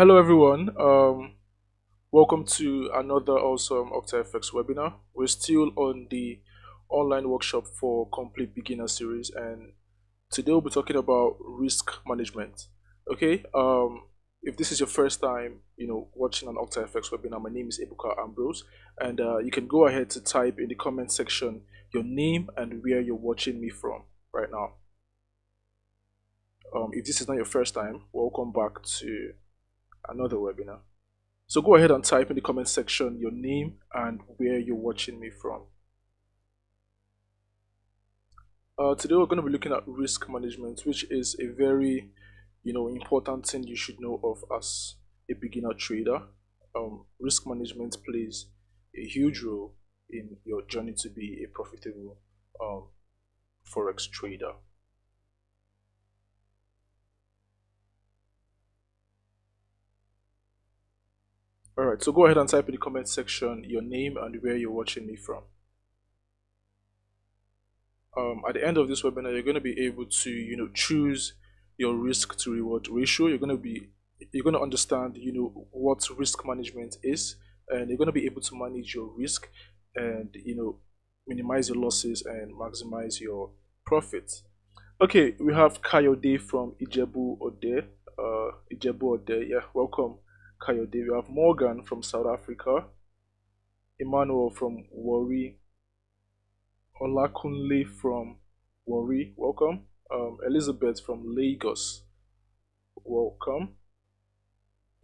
Hello everyone. Welcome to another awesome OctaFX webinar. We're still on the online workshop for complete beginner series, and today we'll be talking about risk management. Okay. If this is your first time, watching an OctaFX webinar, my name is Ebuka Ambrose, and you can go ahead to type in the comment section your name and where you're watching me from right now. If this is not your first time, welcome back to another webinar. So go ahead and type in the comment section your name and where you're watching me from. Today we're going to be looking at risk management, which is a very, important thing you should know of as a beginner trader. Risk management plays a huge role in your journey to be a profitable Forex trader. Alright, so go ahead and type in the comment section your name and where you're watching me from. At the end of this webinar, you're going to be able to, choose your risk to reward ratio. You're going to understand, what risk management is, and you're going to be able to manage your risk and, minimize your losses and maximize your profits. Okay, we have Kayode from Ijebu Ode. Ijebu Ode, yeah, welcome, Kayode. We have Morgan from South Africa, Emmanuel from Warri, Olakunle from Warri, welcome. Elizabeth from Lagos, welcome.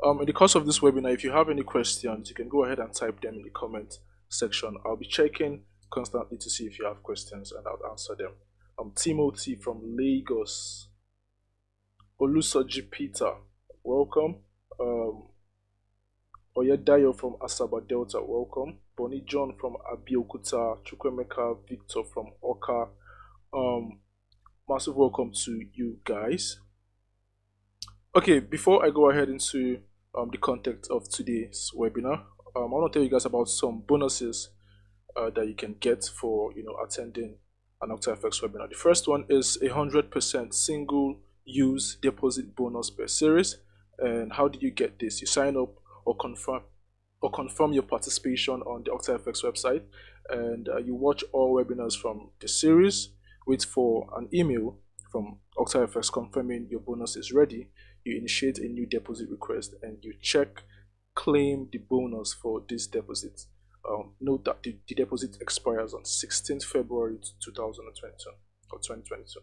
In the course of this webinar, if you have any questions, you can go ahead and type them in the comment section. I'll be checking constantly to see if you have questions and I'll answer them. Timothy from Lagos, Olusoji Peter, welcome. Oyedayo from Asaba Delta, welcome. Bonnie John from Abeokuta, Chukwemeka Victor from Oka. Massive welcome to you guys. Okay, before I go ahead into the content of today's webinar, I want to tell you guys about some bonuses that you can get for attending an OctaFX webinar. The first one is 100% single use deposit bonus per series. And how do you get this? You sign up or confirm your participation on the OctaFX website, and you watch all webinars from the series. Wait for an email from OctaFX confirming your bonus is ready. You initiate a new deposit request and you claim the bonus for this deposit. Note that the deposit expires on 16th February 2022 or 2022.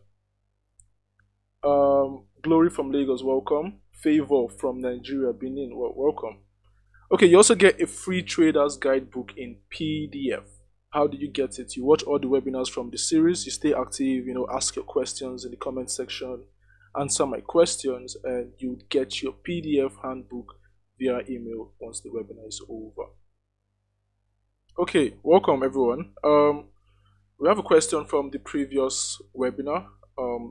Glory from Lagos, welcome. Favor from Nigeria, Benin, welcome. Okay, you also get a free trader's guidebook in PDF. How do you get it? You watch all the webinars from the series, you stay active, ask your questions in the comment section, answer my questions, and you get your PDF handbook via email once the webinar is over. Okay, welcome everyone. We have a question from the previous webinar.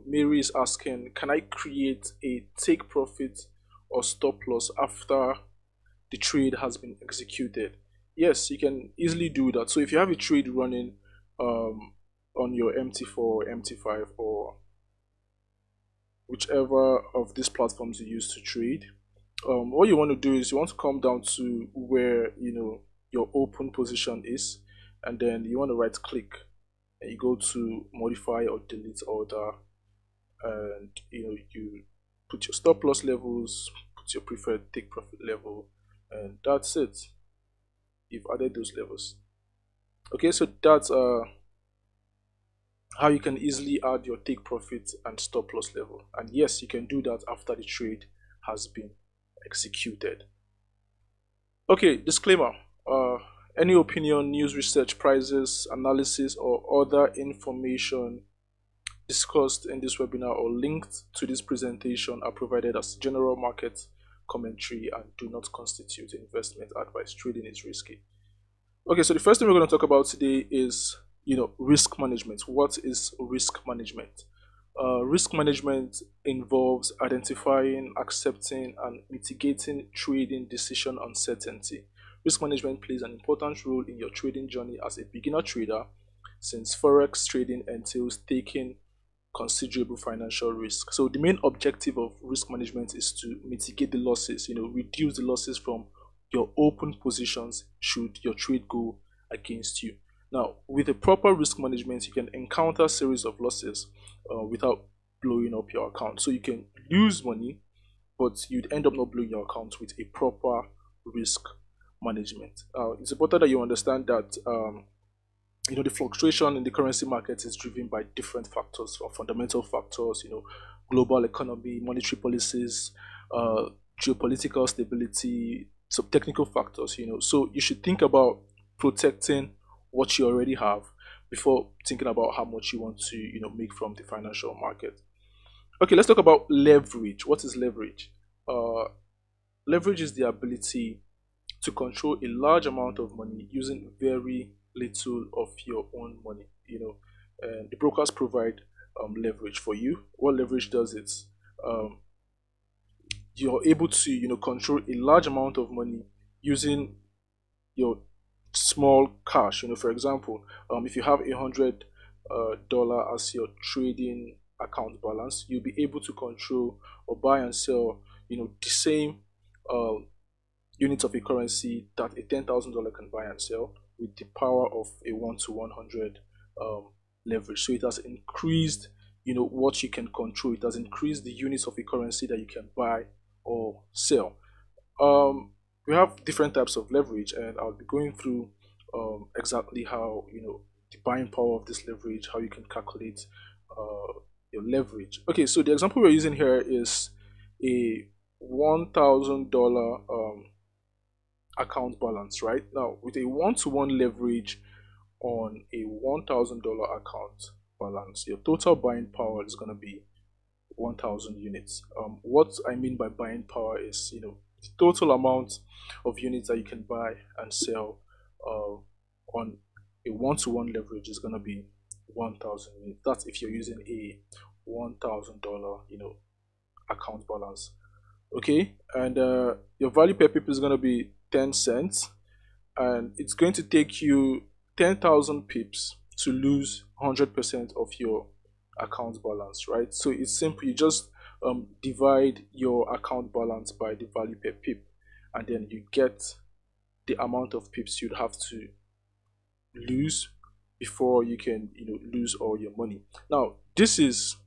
Mary is asking, can I create a take profit or stop loss after the trade has been executed? Yes, you can easily do that. So if you have a trade running on your MT4, MT5, or whichever of these platforms you use to trade, what you want to do is you want to come down to where your open position is, and then you want to right click and you go to modify or delete order, and you put your stop loss levels, put your preferred take profit level, and that's it. You've added those levels. Okay, so that's how you can easily add your take profit and stop loss level. And yes, you can do that after the trade has been executed. Okay, disclaimer. Any opinion, news, research, prices, analysis, or other information discussed in this webinar or linked to this presentation are provided as general market commentary and do not constitute investment advice. Trading is risky. Okay, so the first thing we're going to talk about today is risk management. What is risk management? Risk management involves identifying, accepting, and mitigating trading decision uncertainty. Risk management plays an important role in your trading journey as a beginner trader, since Forex trading entails taking considerable financial risk. So the main objective of risk management is to mitigate the losses, reduce the losses from your open positions should your trade go against you. Now, with a proper risk management, you can encounter a series of losses without blowing up your account. So you can lose money, but you'd end up not blowing your account with a proper risk management. It's important that you understand that the fluctuation in the currency market is driven by different factors, or fundamental factors, global economy, monetary policies, geopolitical stability, some technical factors, so you should think about protecting what you already have before thinking about how much you want to make from the financial market. Okay, let's talk about leverage. What is leverage? Leverage is the ability to control a large amount of money using very little of your own money. And the brokers provide leverage for you. What leverage does is you're able to control a large amount of money using your small cash. For example, if you have $100 as your trading account balance, you'll be able to control or buy and sell the same units of a currency that a $10,000 can buy and sell with the power of a 1 to 100 leverage. So it has increased what you can control. It has increased the units of a currency that you can buy or sell. We have different types of leverage, and I'll be going through exactly how the buying power of this leverage, how you can calculate your leverage. Okay, so the example we're using here is a $1,000 account balance. Right now, with a 1-to-1 leverage on a $1,000 account balance, your total buying power is going to be 1,000 units. What I mean by buying power is the total amount of units that you can buy and sell on a 1-to-1 leverage is going to be 1,000 units. That's if you're using a $1,000 account balance. Okay, and your value per pip is going to be 10 cents, and it's going to take you 10,000 pips to lose 100% of your account balance, right? So it's simple. You just divide your account balance by the value per pip, and then you get the amount of pips you'd have to lose before you can lose all your money. Now this is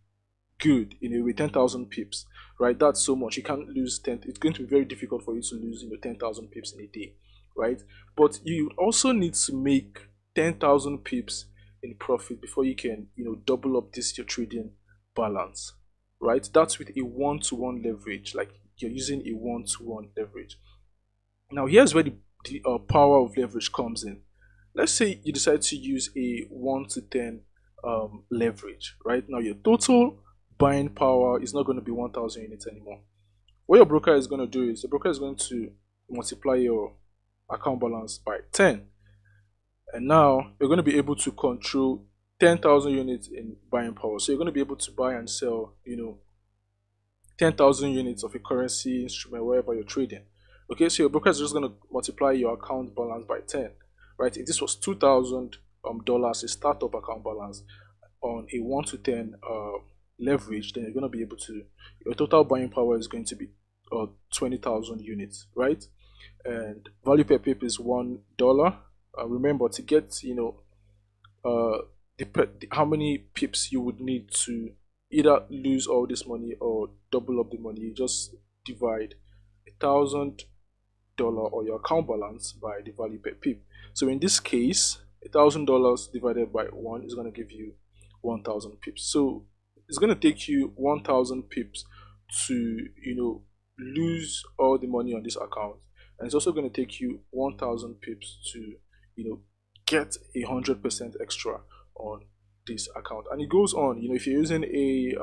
good with 10,000 pips, right? That's so much. You can't lose 10. It's going to be very difficult for you to lose 10,000 pips in a day, right? But you also need to make 10,000 pips in profit before you can double up your trading balance, right? That's with a 1-to-1 leverage, like you're using a 1-to-1 leverage. Now here's where the power of leverage comes in. Let's say you decide to use a 1-to-10 leverage. Right now your total buying power is not going to be 1,000 units anymore. What your broker is going to do is the broker is going to multiply your account balance by 10, and now you're going to be able to control 10,000 units in buying power. So you're going to be able to buy and sell 10,000 units of a currency instrument wherever you're trading. Okay, so your broker is just going to multiply your account balance by 10, right? If this was $2,000 a startup account balance on a 1-to-10 leverage, then you're going to be able to, your total buying power is going to be 20,000 units, right? And value per pip is $1. Remember, to get how many pips you would need to either lose all this money or double up the money, you just divide $1,000 or your account balance by the value per pip. So in this case, $1,000 divided by 1 is going to give you 1,000 pips. So it's going to take you 1,000 pips to lose all the money on this account, and it's also going to take you 1,000 pips to get 100% extra on this account. And it goes on. If you're using a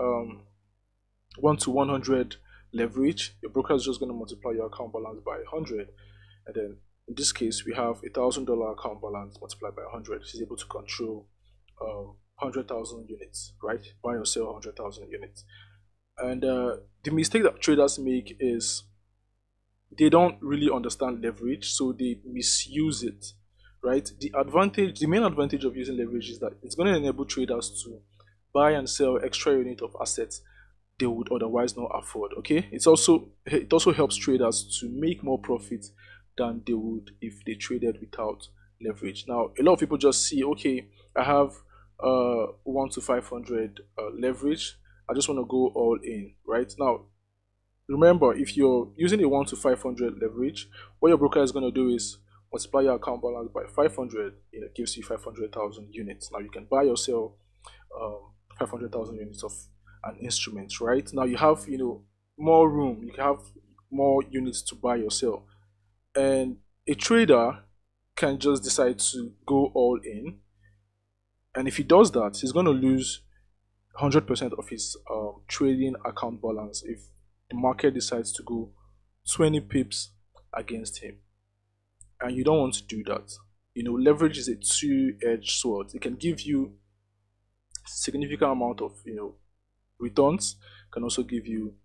1-to-100 leverage, your broker is just going to multiply your account balance by 100, and then in this case we have $1,000 account balance multiplied by 100. She's able to control 100,000 units, right? Buy or sell 100,000 units. And the mistake that traders make is they don't really understand leverage, so they misuse it, right? The main advantage of using leverage is that it's going to enable traders to buy and sell extra unit of assets they would otherwise not afford. Okay, it also helps traders to make more profit than they would if they traded without leverage. Now, a lot of people just see, okay, I have 1 to 500 leverage. I just want to go all in. Right now, remember, if you're using a 1 to 500 leverage, what your broker is going to do is multiply your account balance by 500. It gives you 500,000 units. Now you can buy or sell 500,000 units of an instrument. Right now, you have more room. You can have more units to buy or sell, and a trader can just decide to go all in. And if he does that, he's going to lose 100% of his trading account balance if the market decides to go 20 pips against him. And you don't want to do that. Leverage is a two-edged sword. It can give you significant amount of returns, can also give you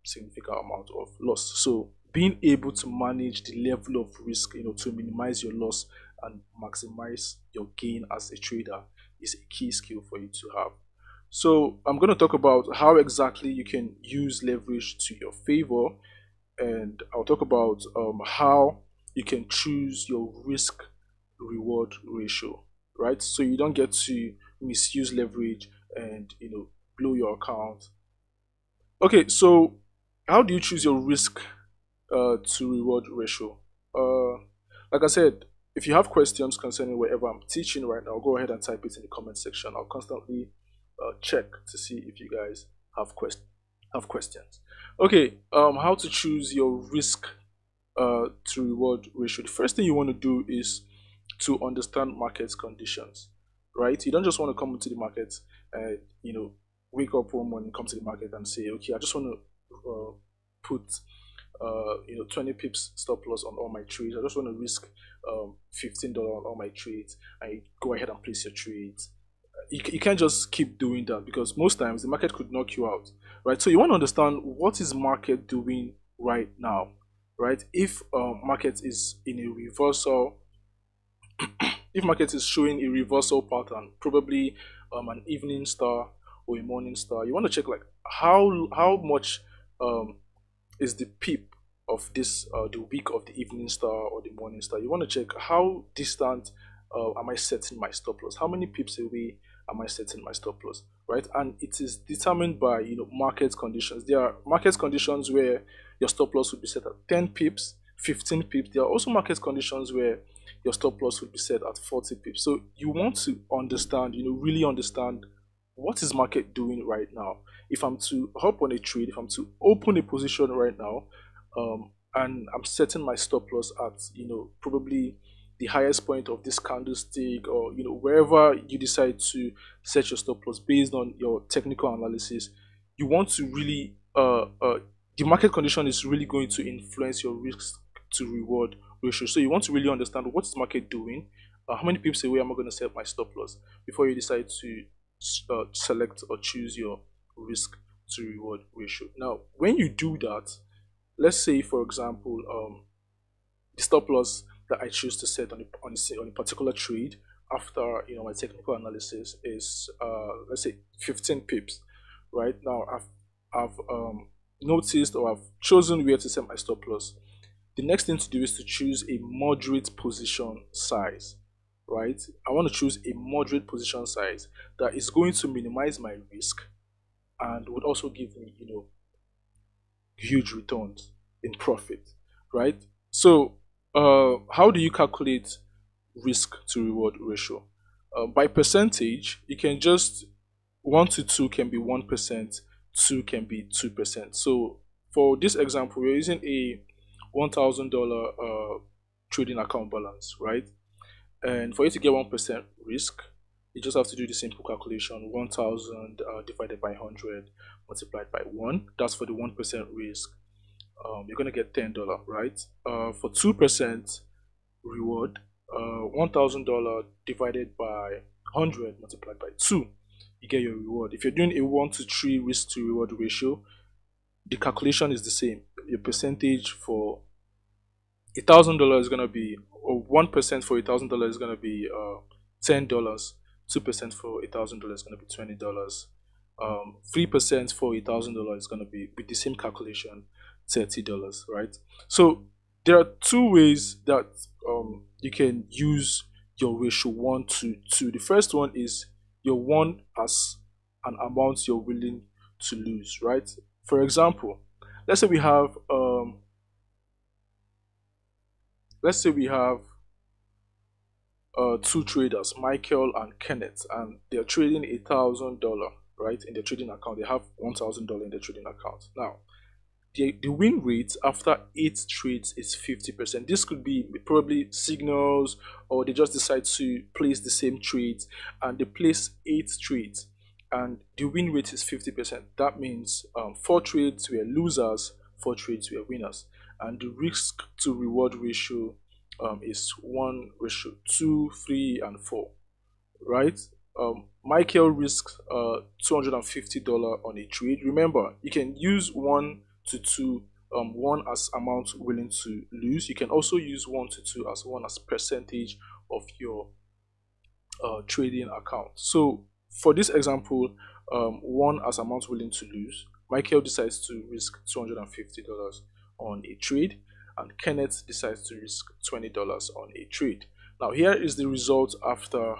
significant amount of loss. So being able to manage the level of risk, to minimize your loss and maximize your gain as a trader is a key skill for you to have. So I'm going to talk about how exactly you can use leverage to your favor, and I'll talk about how you can choose your risk reward ratio, right? So you don't get to misuse leverage and blow your account. Okay, so how do you choose your risk to reward ratio? Like I said, if you have questions concerning whatever I'm teaching right now, go ahead and type it in the comment section. I'll constantly check to see if you guys have questions. Okay, how to choose your risk to reward ratio? The first thing you want to do is to understand market conditions, right? You don't just want to come into the market and wake up one morning, come to the market and say, okay, I just want to put 20 pips stop loss on all my trades. I just want to risk $15 on all my trades, and you go ahead and place your trades. You can't just keep doing that, because most times the market could knock you out, right? So you want to understand what is market doing right now, right? If market is in a reversal, if market is showing a reversal pattern, probably an evening star or a morning star, you want to check like how much is the peep of this the week of the evening star or the morning star. You want to check how distant am I setting my stop loss, how many pips away am I setting my stop loss, right? And it is determined by market conditions. There are market conditions where your stop loss would be set at 10 pips, 15 pips. There are also market conditions where your stop loss would be set at 40 pips. So you want to understand, really understand what is market doing right now. If I'm to hop on a trade, if I'm to open a position right now, and I'm setting my stop loss at probably the highest point of this candlestick, or wherever you decide to set your stop loss based on your technical analysis, you want to really the market condition is really going to influence your risk to reward ratio. So you want to really understand what is market doing, how many pips away am I going to set my stop loss before you decide to select or choose your risk to reward ratio. Now, when you do that, let's say for example, the stop loss that I choose to set on a particular trade after my technical analysis is let's say 15 pips. Right now, I've noticed, or I've chosen where to set my stop loss. The next thing to do is to choose a moderate position size. Right, I want to choose a moderate position size that is going to minimize my risk and would also give me huge returns in profit. Right, so how do you calculate risk to reward ratio? By percentage, you can just 1 to 2 can be 1%, 2 can be 2%. So for this example, we're using a $1,000 trading account balance, right? And for you to get 1% risk, you just have to do the simple calculation: 1,000 divided by 100 multiplied by 1. That's for the 1% risk. You're gonna get $10, right? For 2% reward, $1,000 divided by 100 multiplied by 2, you get your reward. If you're doing a 1 to 3 risk to reward ratio, the calculation is the same. Your percentage for $1,000 is gonna be, or 1% for $1,000 is gonna be $10. 2% for $1,000 is going to be $20. 3% for $1,000 is going to be, with the same calculation, $30, right? So there are two ways that you can use your ratio 1 to 2. The first one is your 1 as an amount you're willing to lose, right? For example, let's say we have two traders, Michael and Kenneth, and they're trading $1,000, right, in their trading account. They have $1,000 in their trading account. Now, the win rate after 8 trades is 50%. This could be probably signals, or they just decide to place the same trades, and they place 8 trades, and the win rate is 50%. That means 4 trades were losers, 4 trades were winners, and the risk to reward ratio is 1:2, 3, and 4, right? Michael risks $250 on a trade. Remember, you can use 1 to 2, 1 as amount willing to lose. You can also use 1 to 2 as 1 as percentage of your trading account. So for this example, 1 as amount willing to lose, Michael decides to risk $250 on a trade, and Kenneth decides to risk $20 on a trade. Now here is the result after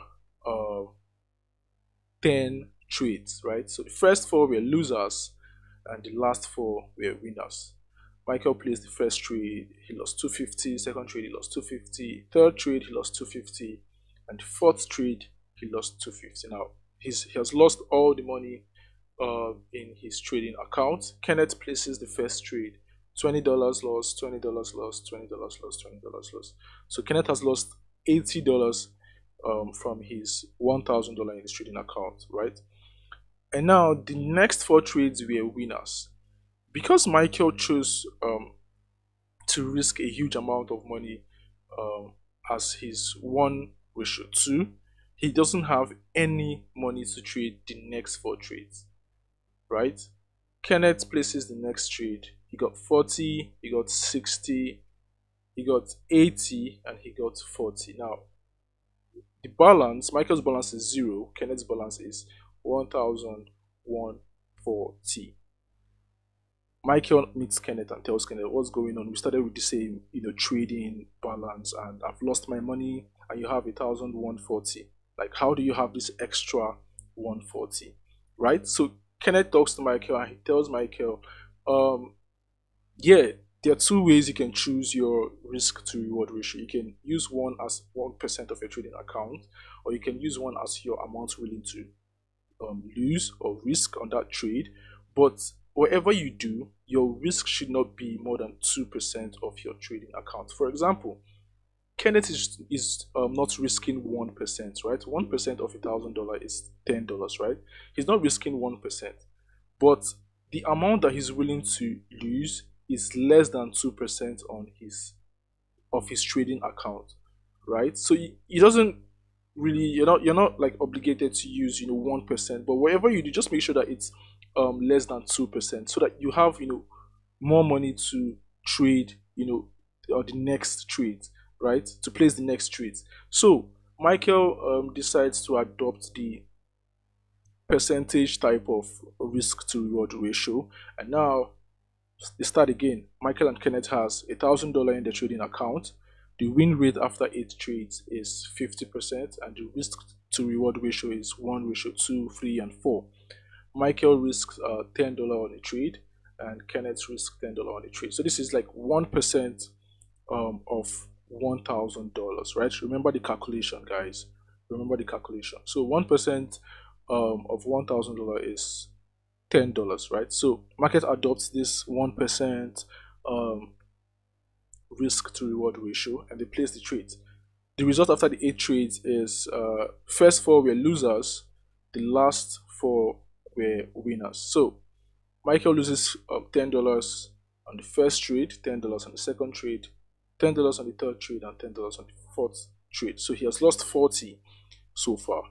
10 trades, right? So the first 4 were losers and the last 4 were winners. Michael placed the first trade, he lost $250, second trade he lost $250, third trade he lost $250, and the fourth trade he lost $250. Now he has lost all the money in his trading account. Kenneth places the first trade, $20 lost, $20 lost, $20 lost, $20 lost. So Kenneth has lost $80 from his $1,000 in his trading account, right? And now the next 4 trades were winners. Because Michael chose to risk a huge amount of money as his 1:2, he doesn't have any money to trade the next 4 trades, right? Kenneth places the next trade. He got 40, he got 60, he got 80, and he got 40. Now, the balance, Michael's balance is 0, Kenneth's balance is 1,140. Michael meets Kenneth and tells Kenneth, what's going on? We started with the same, trading balance, and I've lost my money, and you have 1,140. Like, how do you have this extra 140, right? So Kenneth talks to Michael, and he tells Michael, yeah, there are 2 ways you can choose your risk to reward ratio. You can use 1 as 1% of your trading account, or you can use 1 as your amount willing to lose or risk on that trade. But whatever you do, your risk should not be more than 2% of your trading account. For example, Kenneth is not risking 1%, right? 1% of $1,000 is $10, right? He's not risking 1%, but the amount that he's willing to lose is less than 2% of his trading account, right? So he doesn't really, you're not like obligated to use 1%, but whatever you do, just make sure that it's less than 2%, so that you have more money to trade or the next trade, right? To place the next trade. So Michael decides to adopt the percentage type of risk to reward ratio, and now they start again. Michael and Kenneth has $1,000 in their trading account. The win rate after 8 trades is 50%, and the risk to reward ratio is 1:2, 3, and 4. Michael risks $10 on a trade, and Kenneth risks $10 on a trade. So this is like 1% of $1,000, right? Remember the calculation, guys. Remember the calculation. So 1% of $1,000 is $10, right? So market adopts this 1% risk to reward ratio, and they place the trades. The result after the 8 trades is first 4 were losers, the last 4 were winners. So Michael loses $10 on the first trade, $10 on the second trade, $10 on the third trade, and $10 on the fourth trade. So he has lost 40 so far.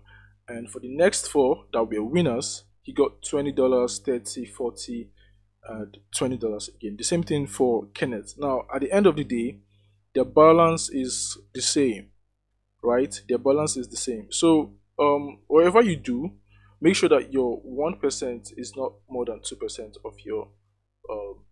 And for the next 4 that were winners, he got $20, $30, $40, and $20 again. The same thing for Kenneth. Now, at the end of the day, their balance is the same, right? Their balance is the same. So whatever you do, make sure that your 1% is not more than 2% of your um,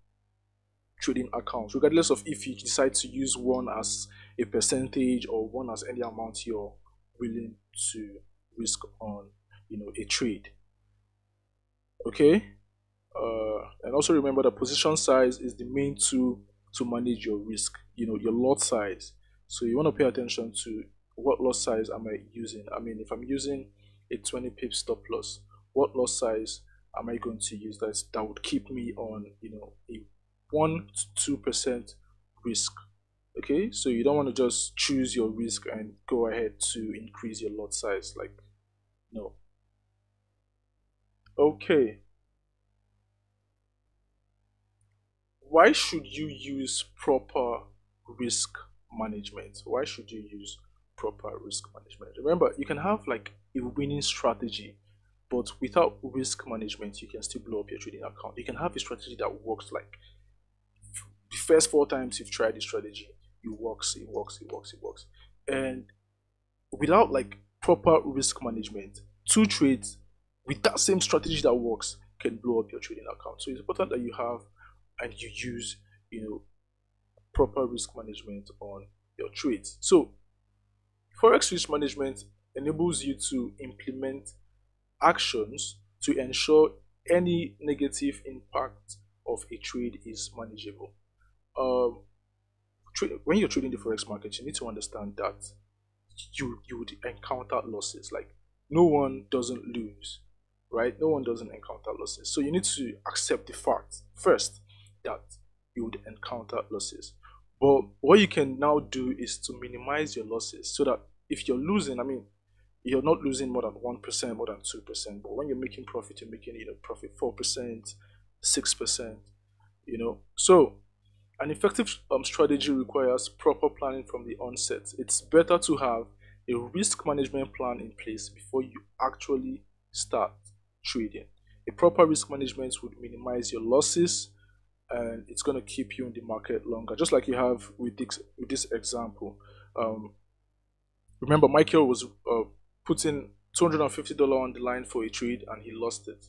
trading accounts, regardless of if you decide to use one as a percentage or one as any amount you're willing to risk on, a trade. Okay. And also remember that position size is the main tool to manage your risk, your lot size. So you want to pay attention to what lot size am I using. I mean, if I'm using a 20 pip stop loss, what lot size am I going to use that would keep me on, a 1 to 2% risk. Okay, so you don't want to just choose your risk and go ahead to increase your lot size. Like, no. Okay, why should you use proper risk management? Why should you use proper risk management? Remember, you can have like a winning strategy, but without risk management, you can still blow up your trading account. You can have a strategy that works like the first 4 times you've tried the strategy, it works. And without like proper risk management, 2 trades with that same strategy that works can blow up your trading account. So it's important that you have and you use, you know, proper risk management on your trades. So Forex risk management enables you to implement actions to ensure any negative impact of a trade is manageable. Um, when you're trading the forex market, you need to understand that you would encounter losses. Like no one doesn't lose, right? No one doesn't encounter losses. So you need to accept the fact first that you would encounter losses. But what you can now do is to minimize your losses so that if you're losing, I mean, you're not losing more than 1%, more than 2%. But when you're making profit, you're making profit 4%, 6%. So an effective strategy requires proper planning from the onset. It's better to have a risk management plan in place before you actually start trading. A proper risk management would minimize your losses and it's going to keep you in the market longer, just like you have with this example. Um, Remember, Michael was putting $250 on the line for a trade and he lost it.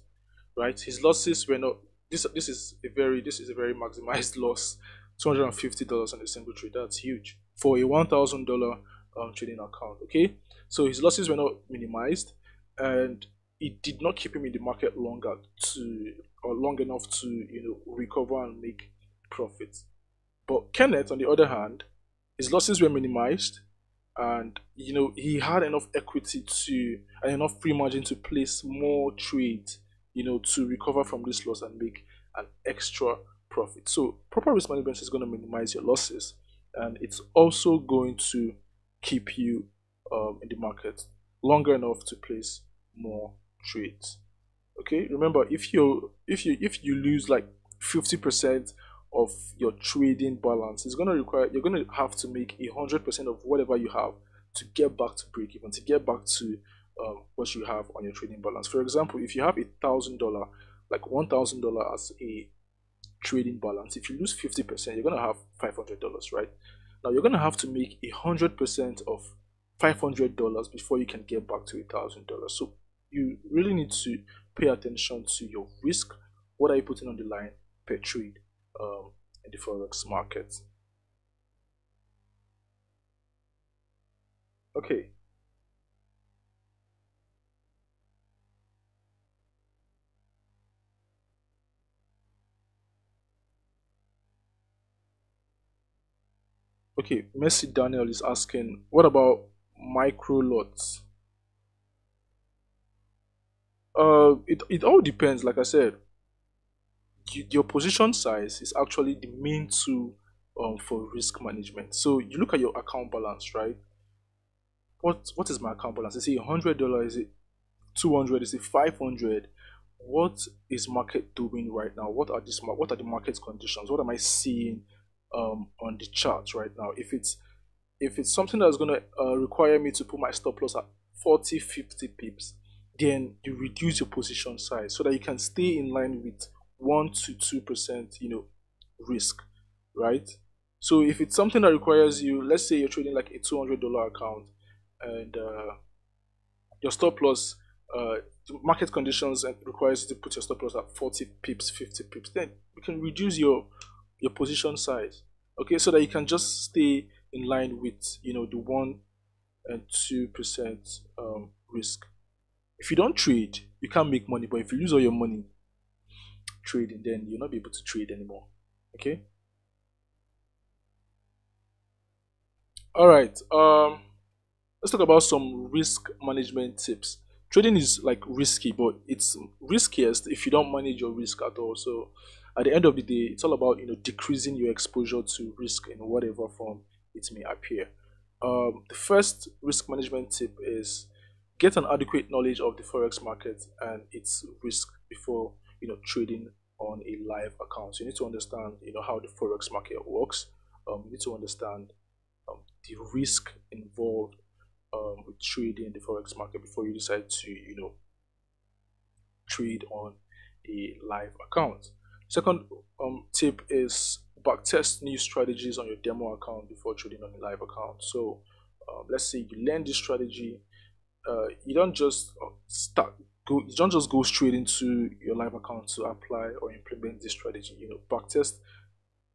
Right? His losses were not. This is a very maximized loss. $250 on a single trade. That's huge for a $1,000 trading account. Okay, so his losses were not minimized, and it did not keep him in the market long enough to recover and make profits. But Kenneth, on the other hand, his losses were minimized, and he had enough equity to and enough free margin to place more trades, to recover from this loss and make an extra profit. So proper risk management is going to minimize your losses, and it's also going to keep you in the market longer enough to place more trades. Okay, remember, if you lose like 50% of your trading balance, you're going to have to make 100% of whatever you have to get back to break even, to get back to what you have on your trading balance. For example, if you have $1,000, like $1,000 as a trading balance, if you lose 50%, you're going to have $500, right? Now you're going to have to make 100% of $500 before you can get back to $1,000. So you really need to pay attention to your risk. What are you putting on the line per trade in the forex market? Okay. Okay, Messi Daniel is asking, what about micro lots? It all depends. Like I said, your position size is actually the main tool for risk management. So you look at your account balance, right? What is my account balance? Is it $100? Is it 200? Is it 500? What is market doing right now? What are the market conditions? What am I seeing on the chart right now? If it's something that's going to require me to put my stop loss at 40, 50 pips, then you reduce your position size so that you can stay in line with 1 to 2% risk, right? So if it's something that requires you, let's say you're trading like a $200 account, and your stop loss, the market conditions and requires you to put your stop loss at 40 pips, 50 pips. Then you can reduce your position size, okay, so that you can just stay in line with the 1 and 2% risk. If you don't trade, you can't make money. But if you lose all your money trading, then you'll not be able to trade anymore. Okay. All right. Let's talk about some risk management tips. Trading is like risky, but it's riskiest if you don't manage your risk at all. So at the end of the day, it's all about decreasing your exposure to risk in whatever form it may appear. The first risk management tip is get an adequate knowledge of the forex market and its risk before trading on a live account. So you need to understand how the forex market works. You need to understand the risk involved with trading the forex market before you decide to trade on a live account. Second tip is backtest new strategies on your demo account before trading on a live account. So let's say you learn this strategy, you don't just you don't just go straight into your live account to apply or implement this strategy. Backtest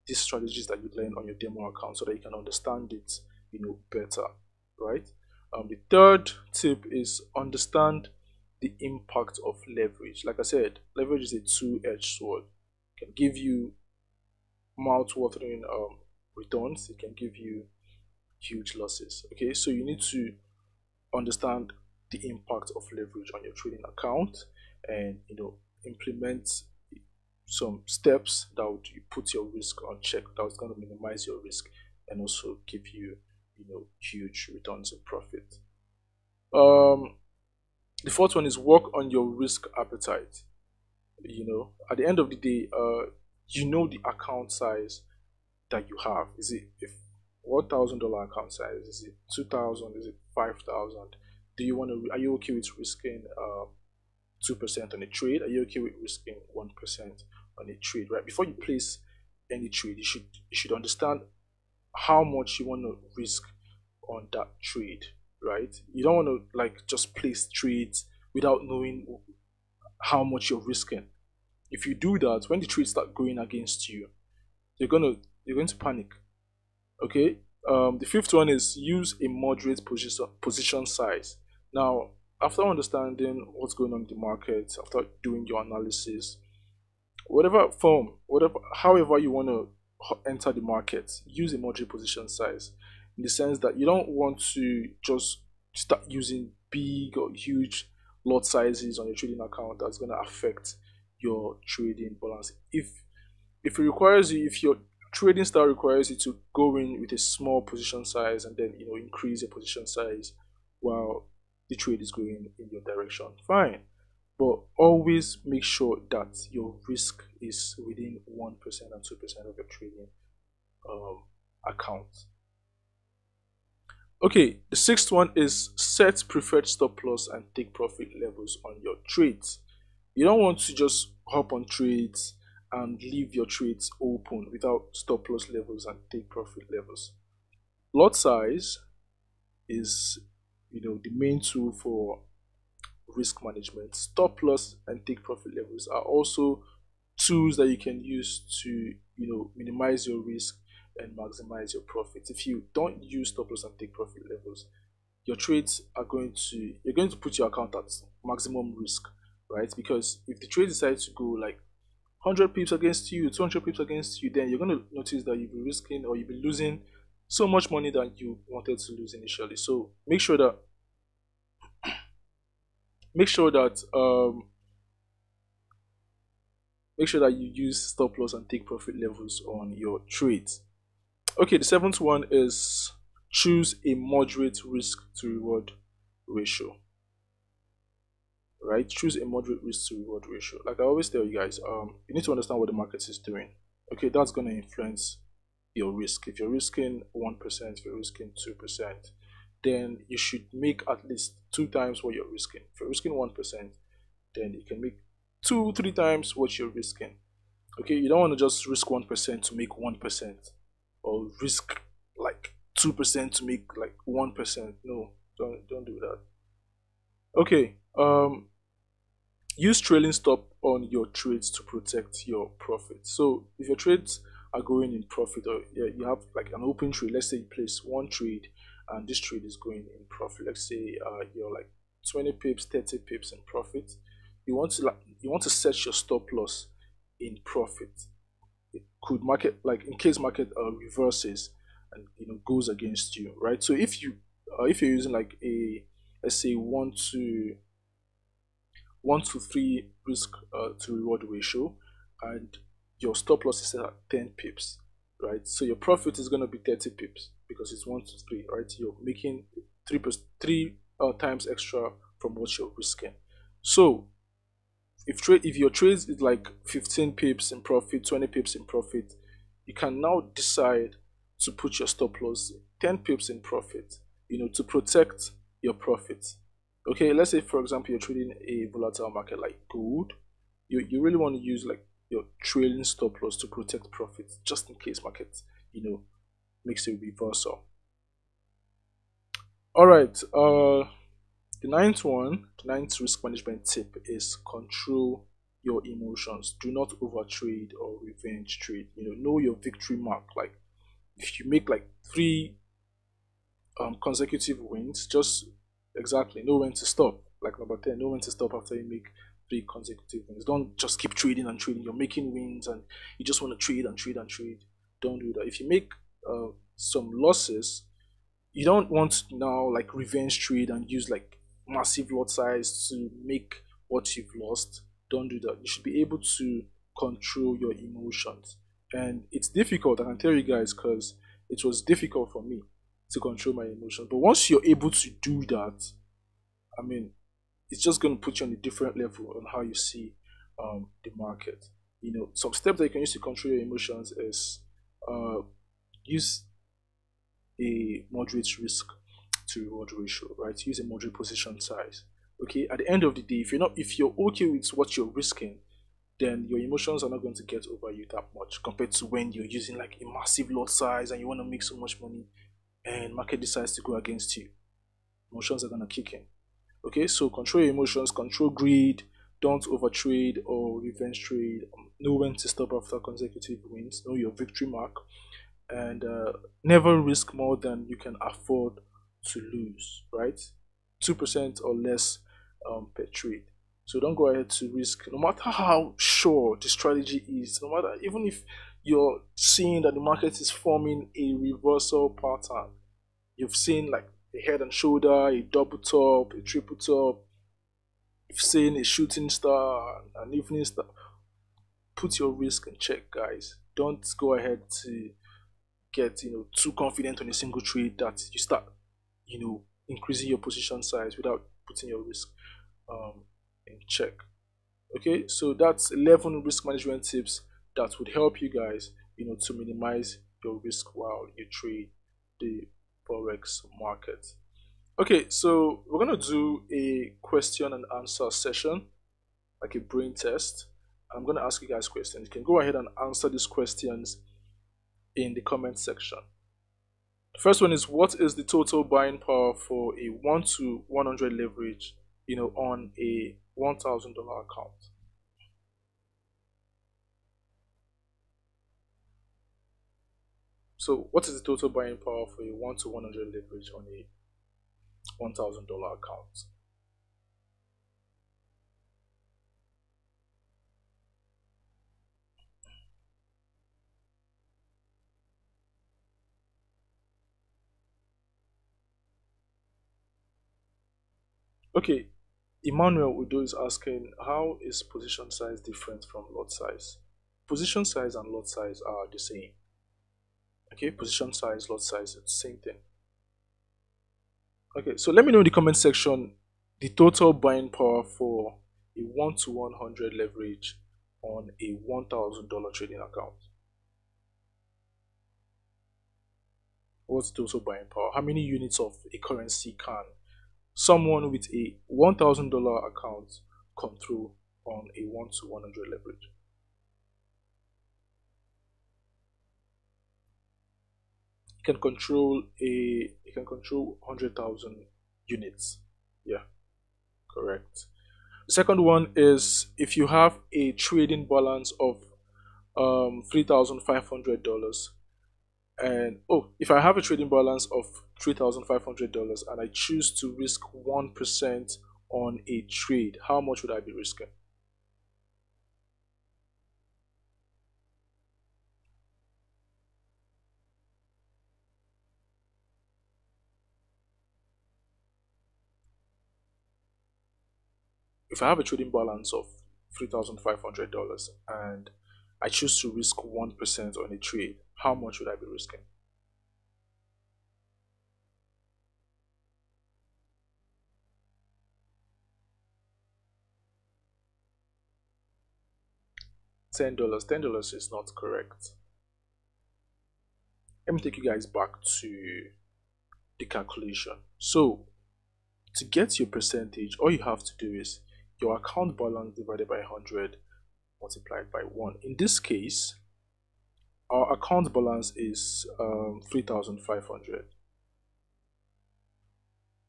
these strategies that you learn on your demo account so that you can understand it better, right? The third tip is understand the impact of leverage. Like I said, leverage is a two-edged sword. It can give you mouth-watering returns. It can give you huge losses. Okay, so you need to understand the impact of leverage on your trading account, and implement some steps that would put your risk on check, that was going to minimize your risk and also give you huge returns and profit. The fourth one is work on your risk appetite. At the end of the day, the account size that you have. Is it if $1,000 account size? Is it 2,000? Is it 5,000? Do you want to? Are you okay with risking 2% on a trade? Are you okay with risking 1% on a trade? Right before you place any trade, you should understand how much you want to risk on that trade. Right? You don't want to just place trades without knowing how much you're risking. If you do that, when the trades start going against you, you're going to panic. Okay. The fifth one is use a moderate position size. Now, after understanding what's going on in the market, after doing your analysis, however you want to enter the market, use a moderate position size, in the sense that you don't want to just start using big or huge lot sizes on your trading account that's going to affect your trading balance. If your trading style requires you to go in with a small position size and then increase your position size while the trade is going in your direction, fine. But always make sure that your risk is within 1% and 2% of your trading account. Okay, the sixth one is set preferred stop loss and take profit levels on your trades. You don't want to just hop on trades and leave your trades open without stop loss levels and take profit levels. Lot size is the main tool for risk management. Stop loss and take profit levels are also tools that you can use to minimize your risk and maximize your profits. If you don't use stop loss and take profit levels, your trades you're going to put your account at maximum risk, right? Because if the trade decides to go like 100 pips against you, 200 pips against you, then you're going to notice that you'll be risking or you'll be losing so much money than you wanted to lose initially. So make sure that you use stop loss and take profit levels on your trades. Okay, the seventh one is choose a moderate risk to reward ratio. Right? Choose a moderate risk to reward ratio. Like I always tell you guys, you need to understand what the market is doing. Okay, that's going to influence your risk. If you're risking 1%, if you're risking 2%, then you should make at least 2 times what you're risking. If you're risking 1%, then you can make 2-3 times what you're risking. Okay, you don't want to just risk 1% to make 1%, or risk like 2% to make like 1%. No, don't do that. Okay. Use trailing stop on your trades to protect your profit. So if your trades are going in profit, or you have like an open trade, let's say you place one trade and this trade is going in profit. Let's say you're like 20 pips, 30 pips in profit. You want to set your stop loss in profit. It could market, like in case market reverses and goes against you, right? So if you're using like a, let's say, 1 to 3 risk to reward ratio, and your stop loss is set at 10 pips, right? So your profit is going to be 30 pips because it's 1 to 3, right? You're making three times extra from what you're risking. So if your trade is like 15 pips in profit, 20 pips in profit, you can now decide to put your stop loss 10 pips in profit, to protect your profit. Okay, let's say for example you're trading a volatile market like gold. You really want to use like your trailing stop loss to protect profits just in case market, you know, makes a reversal. All right. The ninth risk management tip is control your emotions. Do not overtrade or revenge trade. Know your victory mark. Like if you make like three consecutive wins, just exactly know when to stop. Like number 10, know when to stop after you make three consecutive wins. Don't just keep trading and trading. You're making wins and you just want to trade and trade and trade. Don't do that. If you make some losses, you don't want to now like revenge trade and use like massive lot size to make what you've lost. Don't do that. You should be able to control your emotions. And it's difficult, I can tell you guys, because it was difficult for me to control my emotions. But once you're able to do that, I mean, it's just going to put you on a different level on how you see the market. Some steps that you can use to control your emotions is uh, use a moderate risk to reward ratio, right? Use a moderate position size. Okay, at the end of the day, if you're okay with what you're risking, then your emotions are not going to get over you that much compared to when you're using like a massive lot size and you want to make so much money and market decides to go against you. Emotions are gonna kick in. Okay, so control your emotions, control greed, don't overtrade or revenge trade. Know when to stop after consecutive wins. Know your victory mark, and never risk more than you can afford to lose. Right, 2% or less per trade. So don't go ahead to risk, no matter how sure the strategy is. No matter, even if you're seeing that the market is forming a reversal pattern, you've seen like a head and shoulder, a double top, a triple top. You've seen a shooting star, an evening star. Put your risk in check, guys. Don't go ahead to get too confident on a single trade that you start increasing your position size without putting your risk um, in check. Okay, so that's 11 risk management tips that would help you guys to minimize your risk while you trade the forex market. Okay, so we're gonna do a question and answer session, like a brain test. I'm gonna ask you guys questions. You can go ahead and answer these questions in the comment section. The first one is, what is the total buying power for a 1 to 100 leverage, on a $1,000 account? So, what is the total buying power for a 1 to 100 leverage on a $1,000 account? Okay, Emmanuel Udo is asking, how is position size different from lot size? Position size and lot size are the same. Okay, position size, lot size, it's the same thing. Okay, so let me know in the comment section the total buying power for a 1 to 100 leverage on a $1,000 trading account. What's the total buying power? How many units of a currency can someone with a $1,000 account control on a 1 to 100 leverage? You can control 100,000 units. Yeah, Correct. The second one is if you have a trading balance of $3,500, and if I have a trading balance of $3,500 and I choose to risk 1% on a trade, how much would I be risking? If I have a trading balance of $3,500 and I choose to risk 1% on a trade, how much would I be risking? $10. $10 is not correct. Let me take you guys back to the calculation. So to get your percentage, all you have to do is your account balance divided by 100 multiplied by 1. In this case, our account balance is 3,500.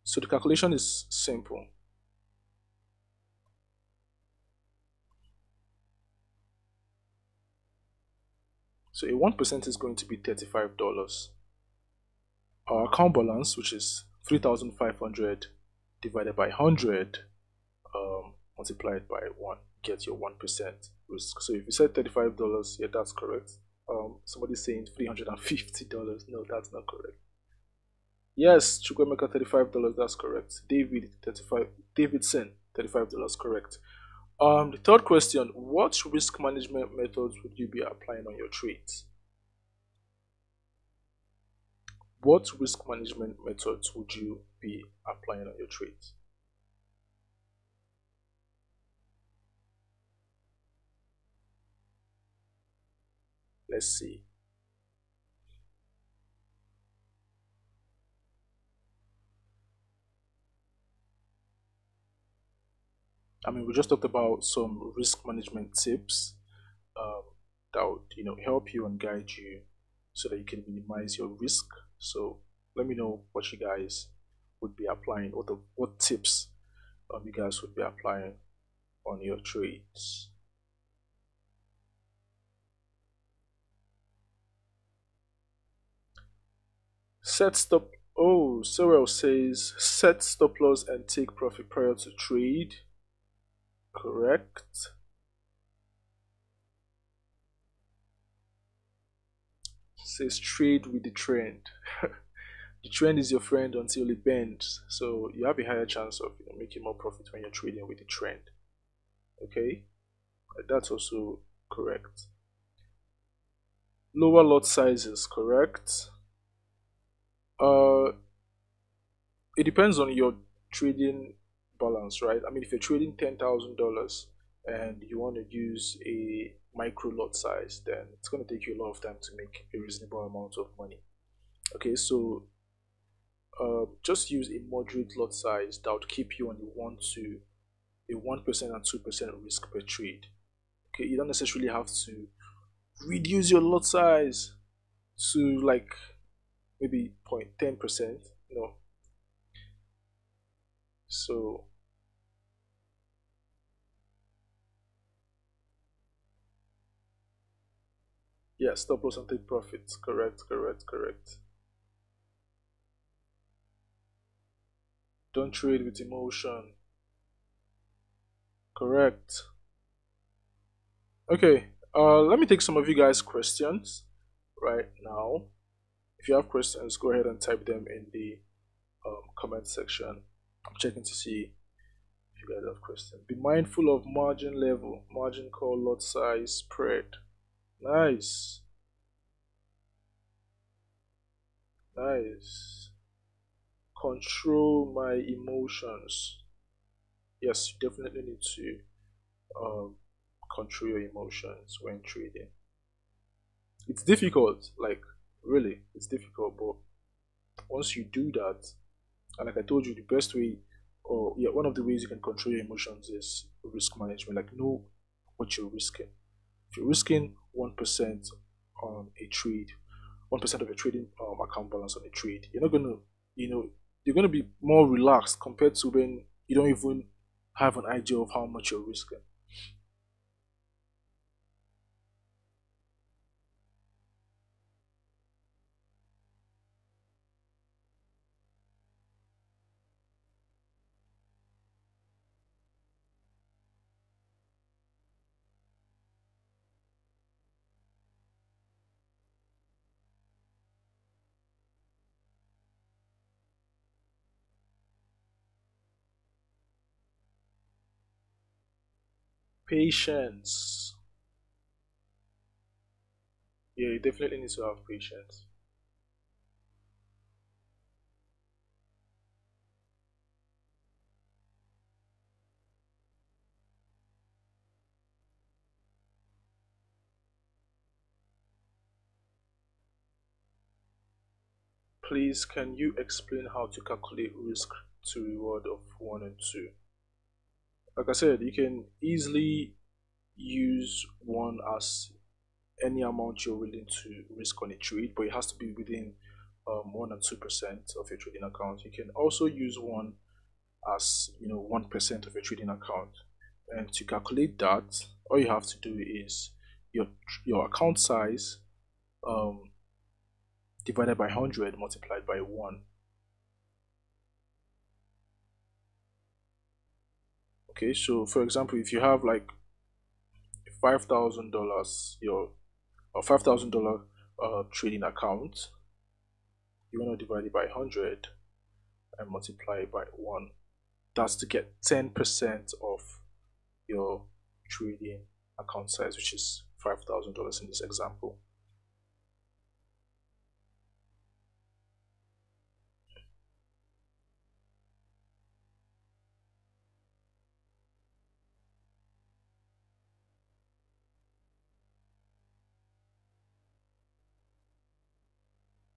So the calculation is simple. So a 1% is going to be $35. Our account balance, which is 3,500 divided by 100 multiplied by 1, get your 1% risk. So if you said $35, yeah, that's correct. Somebody's saying $350. No, that's not correct. Yes, Chukwemeka, $35, that's correct. Davidson, $35, correct. The third question, what risk management methods would you be applying on your trades? What risk management methods would you be applying on your trades? Let's see. I mean, we just talked about some risk management tips that would, help you and guide you so that you can minimize your risk. So let me know what you guys would be applying, what tips you guys would be applying on your trades. Set stop. Oh, Sorrel says set stop loss and take profit prior to trade. Correct. Says trade with the trend. The trend is your friend until it bends, so you have a higher chance of making more profit when you're trading with the trend. Okay, that's also correct. Lower lot sizes, correct. It depends on your trading balance, right? I mean, if you're trading $10,000 and you want to use a micro lot size, then it's going to take you a lot of time to make a reasonable amount of money. Okay, so just use a moderate lot size that would keep you on the 1% and 2% risk per trade. Okay, you don't necessarily have to reduce your lot size to like maybe 0.10%, So yeah, stop loss and take profits. Correct. Don't trade with emotion. Correct. Okay, let me take some of you guys' questions right now. If you have questions, go ahead and type them in the comment section. I'm checking to see if you guys have questions. Be mindful of margin level, margin call, lot size, spread. Nice. Control my emotions. Yes, you definitely need to control your emotions when trading. It's difficult, like really, it's difficult, but once you do that, and like I told you, the best way, or yeah, one of the ways you can control your emotions is risk management. Like, know what you're risking. If you're risking 1% on a trade, 1% of your trading account balance on a trade, you're not gonna, you're gonna be more relaxed compared to when you don't even have an idea of how much you're risking. Patience. Yeah, you definitely need to have patience. Please, can you explain how to calculate risk to reward of 1 and 2? Like I said, you can easily use 1 as any amount you're willing to risk on a trade, but it has to be within 1 and 2% of your trading account. You can also use 1 as 1% of your trading account. And to calculate that, all you have to do is your account size um, divided by 100 multiplied by 1. Okay, so for example, if you have like $5,000, your $5,000 trading account, you want to divide it by 100 and multiply it by 1. That's to get 10% of your trading account size, which is $5,000 in this example.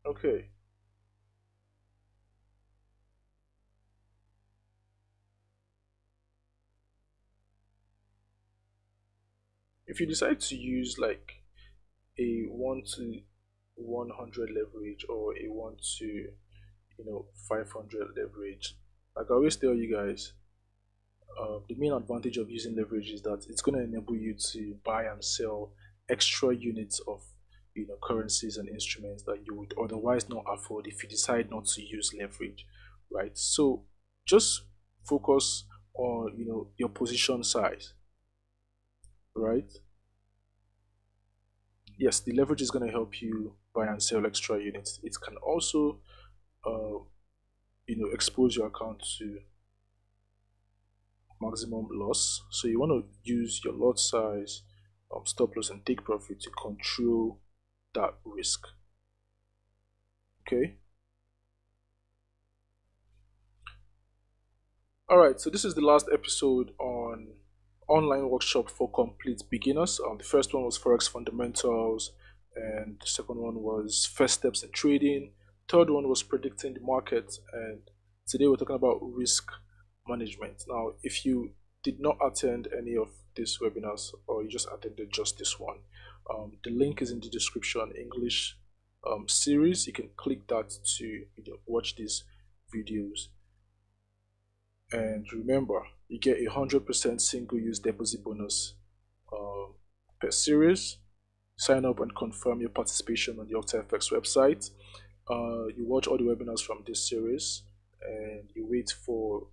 Okay, if you decide to use like a 1 to 100 leverage or a 1 to 500 leverage, like I always tell you guys, the main advantage of using leverage is that it's going to enable you to buy and sell extra units of currencies and instruments that you would otherwise not afford if you decide not to use leverage, right? So just focus on your position size, right? Yes, the leverage is going to help you buy and sell extra units. It can also uh, expose your account to maximum loss. So you want to use your lot size, stop loss, and take profit to control that risk. Okay. All right. So this is the last episode on online workshop for complete beginners. The first one was Forex fundamentals, and the second one was first steps in trading. Third one was predicting the market, and today we're talking about risk management. Now, if you did not attend any of these webinars or you just attended just this one, the link is in the description. English series. You can click that to watch these videos. And remember, you get 100% single-use deposit bonus per series. Sign up and confirm your participation on the OctaFX website. You watch all the webinars from this series and you wait for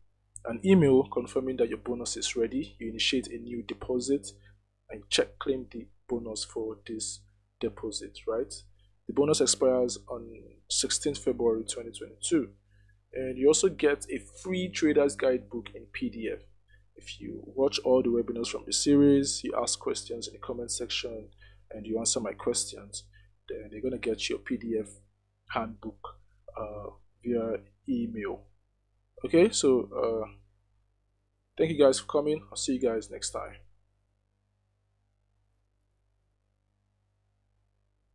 an email confirming that your bonus is ready. You initiate a new deposit and check claim the bonus for this deposit, right? The bonus expires on 16th February 2022. And you also get a free trader's guidebook in PDF. If you watch all the webinars from the series, you ask questions in the comment section, and you answer my questions, then you're going to get your PDF handbook via email. Okay, so thank you guys for coming. I'll see you guys next time.